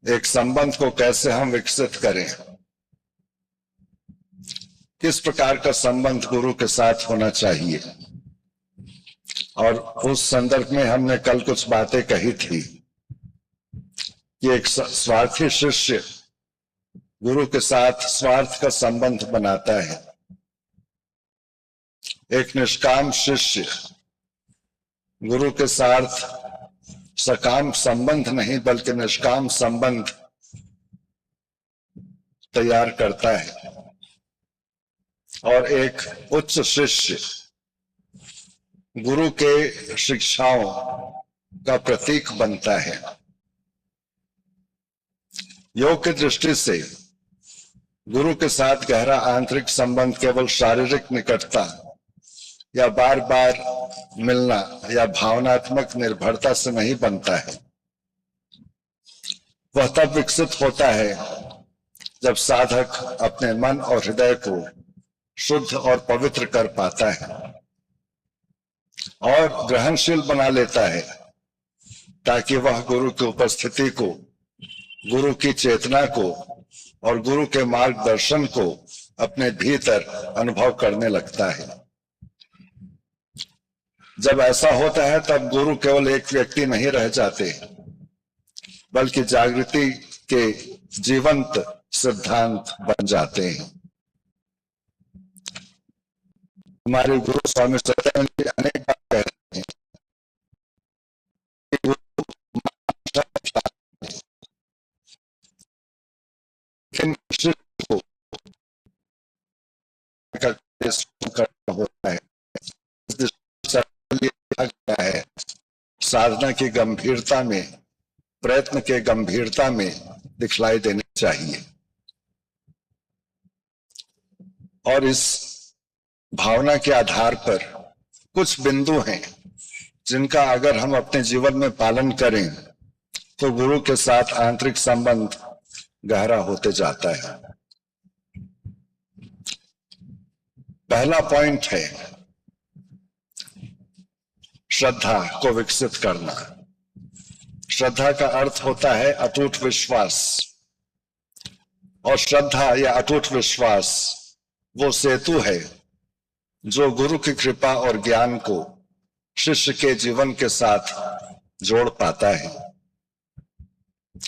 एक संबंध को कैसे हम विकसित करें, किस प्रकार का संबंध गुरु के साथ होना चाहिए। और उस संदर्भ में हमने कल कुछ बातें कही थी कि एक स्वार्थी शिष्य गुरु के साथ स्वार्थ का संबंध बनाता है, एक निष्काम शिष्य गुरु के साथ सकाम संबंध नहीं बल्कि निष्काम संबंध तैयार करता है, और एक उच्च शिष्य गुरु के शिक्षाओं का प्रतीक बनता है। योग की दृष्टि से गुरु के साथ गहरा आंतरिक संबंध केवल शारीरिक निकटता या बार बार मिलना या भावनात्मक निर्भरता से नहीं बनता है। वह तब विकसित होता है जब साधक अपने मन और हृदय को शुद्ध और पवित्र कर पाता है और ग्रहणशील बना लेता है, ताकि वह गुरु की उपस्थिति को, गुरु की चेतना को और गुरु के मार्गदर्शन को अपने भीतर अनुभव करने लगता है। जब ऐसा होता है तब गुरु केवल एक व्यक्ति नहीं रह जाते, बल्कि जागृति के जीवंत सिद्धांत बन जाते हैं। हमारे गुरु स्वामी सत्यानंद जी अनेक बार कहते हैं कि गुरु को करना होता है। है साधना की गंभीरता में, प्रयत्न के गंभीरता में दिखलाई देनी चाहिए। और इस भावना के आधार पर कुछ बिंदु हैं जिनका अगर हम अपने जीवन में पालन करें तो गुरु के साथ आंतरिक संबंध गहरा होते जाता है। पहला पॉइंट है श्रद्धा को विकसित करना। श्रद्धा का अर्थ होता है अटूट विश्वास, और श्रद्धा या अटूट विश्वास वो सेतु है जो गुरु की कृपा और ज्ञान को शिष्य के जीवन के साथ जोड़ पाता है।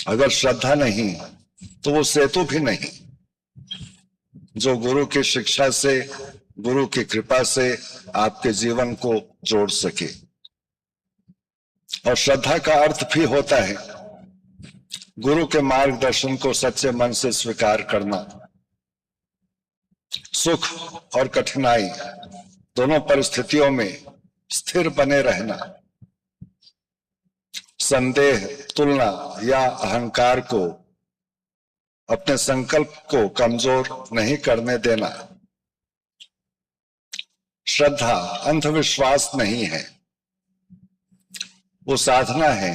अगर श्रद्धा नहीं तो वो सेतु भी नहीं जो गुरु की शिक्षा से, गुरु की कृपा से आपके जीवन को जोड़ सके। और श्रद्धा का अर्थ भी होता है गुरु के मार्गदर्शन को सच्चे मन से स्वीकार करना। सुख और कठिनाई दोनों परिस्थितियों में स्थिर बने रहना, संदेह, तुलना या अहंकार को, अपने संकल्प को कमजोर नहीं करने देना। श्रद्धा अंधविश्वास नहीं है, वो साधना है।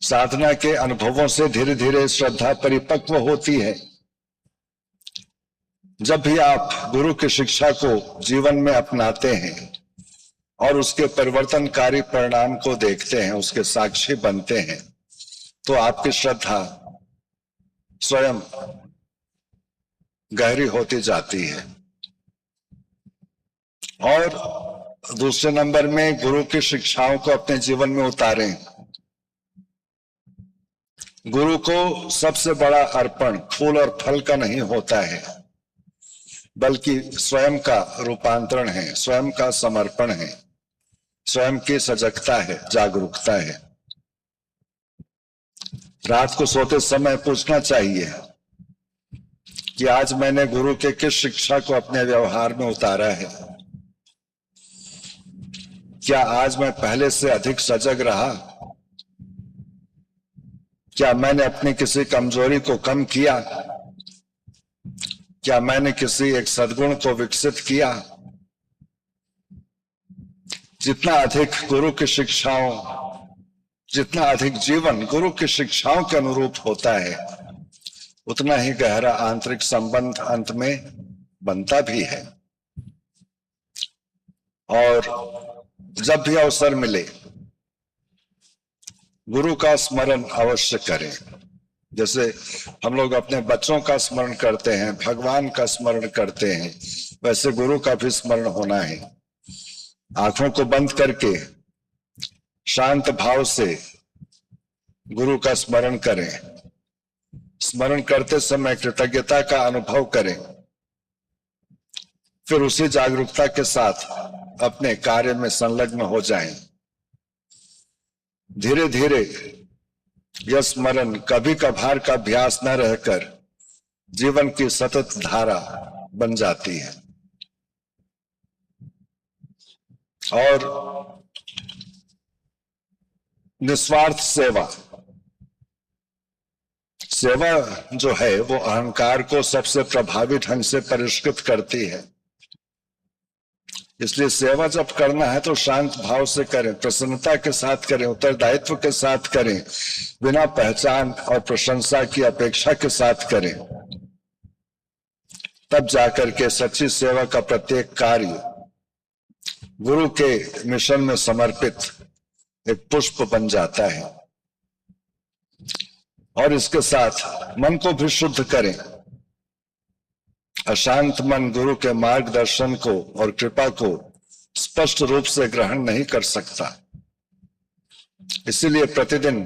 साधना के अनुभवों से धीरे धीरे श्रद्धा परिपक्व होती है। जब भी आप गुरु की शिक्षा को जीवन में अपनाते हैं और उसके परिवर्तनकारी परिणाम को देखते हैं, उसके साक्षी बनते हैं, तो आपकी श्रद्धा स्वयं गहरी होती जाती है। और दूसरे नंबर में गुरु की शिक्षाओं को अपने जीवन में उतारें। गुरु को सबसे बड़ा अर्पण फूल और फल का नहीं होता है, बल्कि स्वयं का रूपांतरण है, स्वयं का समर्पण है, स्वयं की सजगता है, जागरूकता है। रात को सोते समय पूछना चाहिए कि आज मैंने गुरु के किस शिक्षा को अपने व्यवहार में उतारा है। क्या आज मैं पहले से अधिक सजग रहा? क्या मैंने अपनी किसी कमजोरी को कम किया? क्या मैंने किसी एक सद्गुण को विकसित किया? जितना अधिक गुरु की शिक्षाओं, जितना अधिक जीवन गुरु की शिक्षाओं के अनुरूप होता है, उतना ही गहरा आंतरिक संबंध अंत में बनता भी है। और जब भी अवसर मिले गुरु का स्मरण अवश्य करें। जैसे हम लोग अपने बच्चों का स्मरण करते हैं, भगवान का स्मरण करते हैं, वैसे गुरु का भी स्मरण होना है। आंखों को बंद करके शांत भाव से गुरु का स्मरण करें। स्मरण करते समय कृतज्ञता का अनुभव करें, फिर उसी जागरूकता के साथ अपने कार्य में संलग्न हो जाएं। धीरे धीरे यह स्मरण कभी कभार का अभ्यास न रहकर जीवन की सतत धारा बन जाती है। और निस्वार्थ सेवा जो है वो अहंकार को सबसे प्रभावी ढंग से परिष्कृत करती है। इसलिए सेवा जब करना है तो शांत भाव से करें, प्रसन्नता के साथ करें, उत्तरदायित्व के साथ करें, बिना पहचान और प्रशंसा की अपेक्षा के साथ करें। तब जाकर के सच्ची सेवा का प्रत्येक कार्य गुरु के मिशन में समर्पित एक पुष्प बन जाता है। और इसके साथ मन को भी शुद्ध करें। अशांत मन गुरु के मार्गदर्शन को और कृपा को स्पष्ट रूप से ग्रहण नहीं कर सकता। इसीलिए प्रतिदिन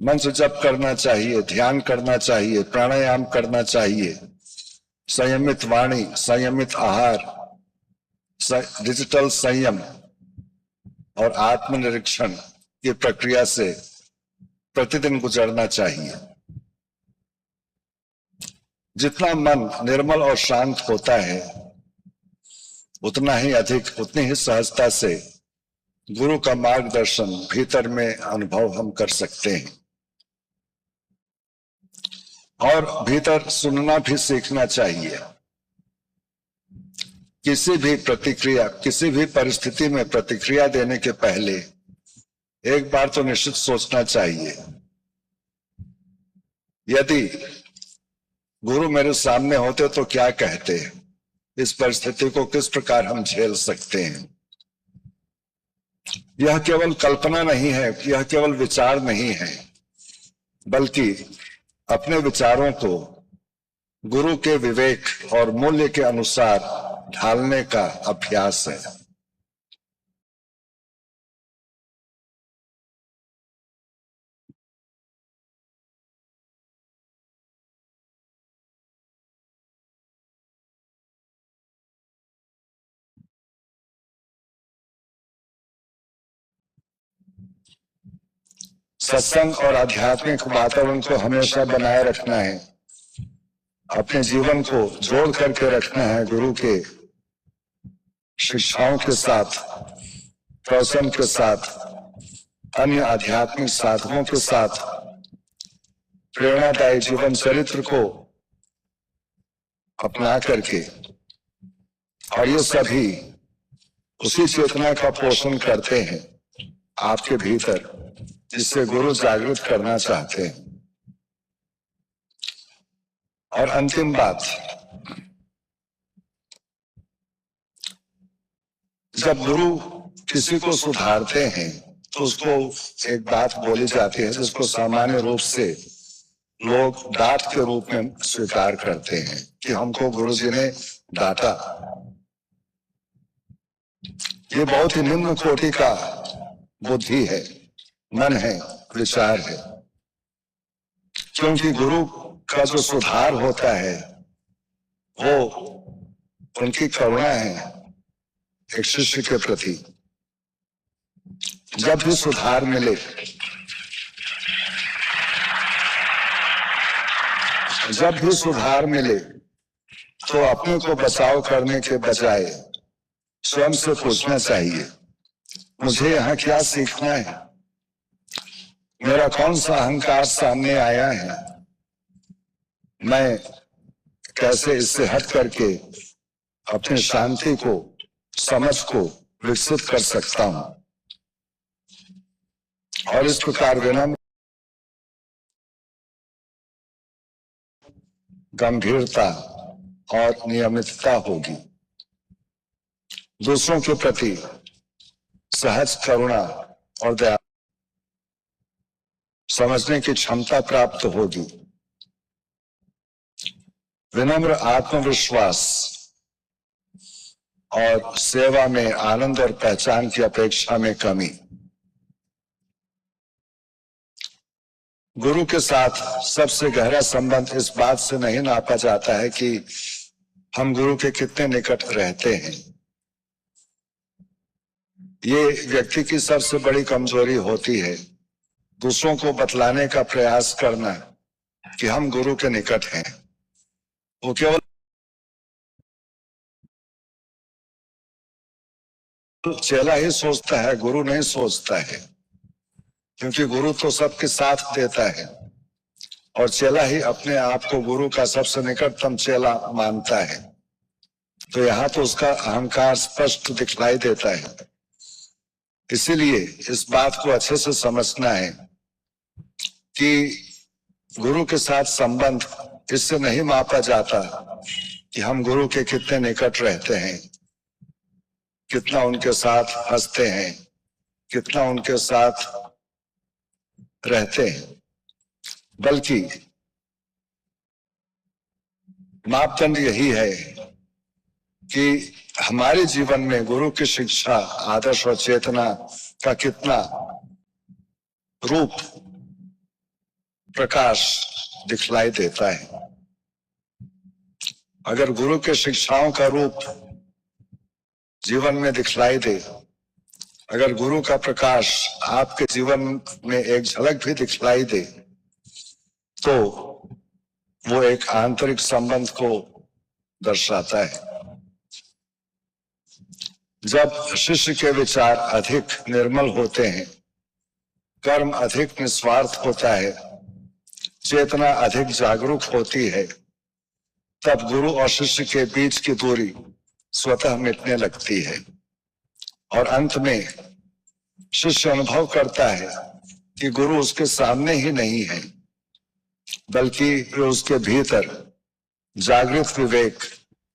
मंत्र जप करना चाहिए, ध्यान करना चाहिए, प्राणायाम करना चाहिए, संयमित वाणी, संयमित आहार, डिजिटल संयम और आत्मनिरीक्षण की प्रक्रिया से प्रतिदिन गुजरना चाहिए। जितना मन निर्मल और शांत होता है उतना ही अधिक, उतनी ही सहजता से गुरु का मार्गदर्शन भीतर में अनुभव हम कर सकते हैं। और भीतर सुनना भी सीखना चाहिए। किसी भी प्रतिक्रिया, किसी भी परिस्थिति में प्रतिक्रिया देने के पहले एक बार तो निश्चित सोचना चाहिए, यदि गुरु मेरे सामने होते तो क्या कहते, इस परिस्थिति को किस प्रकार हम झेल सकते हैं। यह केवल कल्पना नहीं है, यह केवल विचार नहीं है, बल्कि अपने विचारों को गुरु के विवेक और मूल्य के अनुसार ढालने का अभ्यास है। सत्संग और आध्यात्मिक वातावरण को हमेशा बनाए रखना है। अपने जीवन को जोड़ करके रखना है गुरु के शिक्षाओं के साथ, प्रवचन के साथ, अन्य आध्यात्मिक साधकों के साथ, प्रेरणादायी जीवन चरित्र को अपना करके। और ये सभी उसी चेतना का पोषण करते हैं आपके भीतर, जिससे गुरु जागृत करना चाहते हैं। और अंतिम बात, जब गुरु किसी को सुधारते हैं तो उसको एक बात बोली जाती है जिसको सामान्य रूप से लोग डांट के रूप में स्वीकार करते हैं कि हमको गुरुजी ने डांटा। ये बहुत ही निम्न कोटि का बुद्धि है, मन है, विचार है। क्योंकि गुरु का जो सुधार होता है वो उनकी करुणा है एक शिष्य के प्रति। जब भी सुधार मिले, जब भी सुधार मिले तो अपने को बचाव करने के बजाय स्वयं से पूछना चाहिए, मुझे यहाँ क्या सीखना है, मेरा कौन सा अहंकार सामने आया है, मैं कैसे इससे हट करके अपनी शांति को, समझ को विकसित कर सकता हूं। और इस प्रकार विनम्र, गंभीरता और नियमितता होगी। दूसरों के प्रति सहज करुणा और दया समझने की क्षमता प्राप्त होगी। विनम्र आत्मविश्वास और सेवा में आनंद और पहचान की अपेक्षा में कमी। गुरु के साथ सबसे गहरा संबंध इस बात से नहीं नापा जाता है कि हम गुरु के कितने निकट रहते हैं। ये व्यक्ति की सबसे बड़ी कमजोरी होती है, दूसरों को बतलाने का प्रयास करना कि हम गुरु के निकट हैं। वो केवल चेला ही सोचता है, गुरु नहीं सोचता है, क्योंकि गुरु तो सबके साथ देता है और चेला ही अपने आप को गुरु का सबसे निकटतम चेला मानता है। तो यहाँ तो उसका अहंकार स्पष्ट दिखलाई देता है। इसीलिए इस बात को अच्छे से समझना है कि गुरु के साथ संबंध इससे नहीं मापा जाता कि हम गुरु के कितने निकट रहते हैं, कितना उनके साथ हंसते हैं, कितना उनके साथ रहते हैं, बल्कि मापदंड यही है कि हमारे जीवन में गुरु की शिक्षा, आदर्श और चेतना का कितना रूप प्रकाश दिखलाई देता है। अगर गुरु के शिक्षाओं का रूप जीवन में दिखलाई दे, अगर गुरु का प्रकाश आपके जीवन में एक झलक भी दिखलाई दे, तो वो एक आंतरिक संबंध को दर्शाता है। जब शिष्य के विचार अधिक निर्मल होते हैं, कर्म अधिक निस्वार्थ होता है, चेतना अधिक जागरूक होती है, तब गुरु और शिष्य के बीच की दूरी स्वतः मिटने लगती है और अंत में शिष्य अनुभव करता है कि गुरु उसके सामने ही नहीं है, बल्कि वे उसके भीतर जागृत विवेक,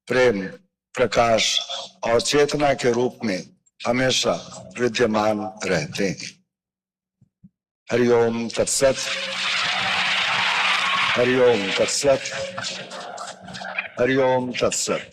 प्रेम, प्रकाश और चेतना के रूप में हमेशा विद्यमान रहते हैं। हरि ओम तत्सत। हरि ओम तत्सत। हरि ओम तत्सत।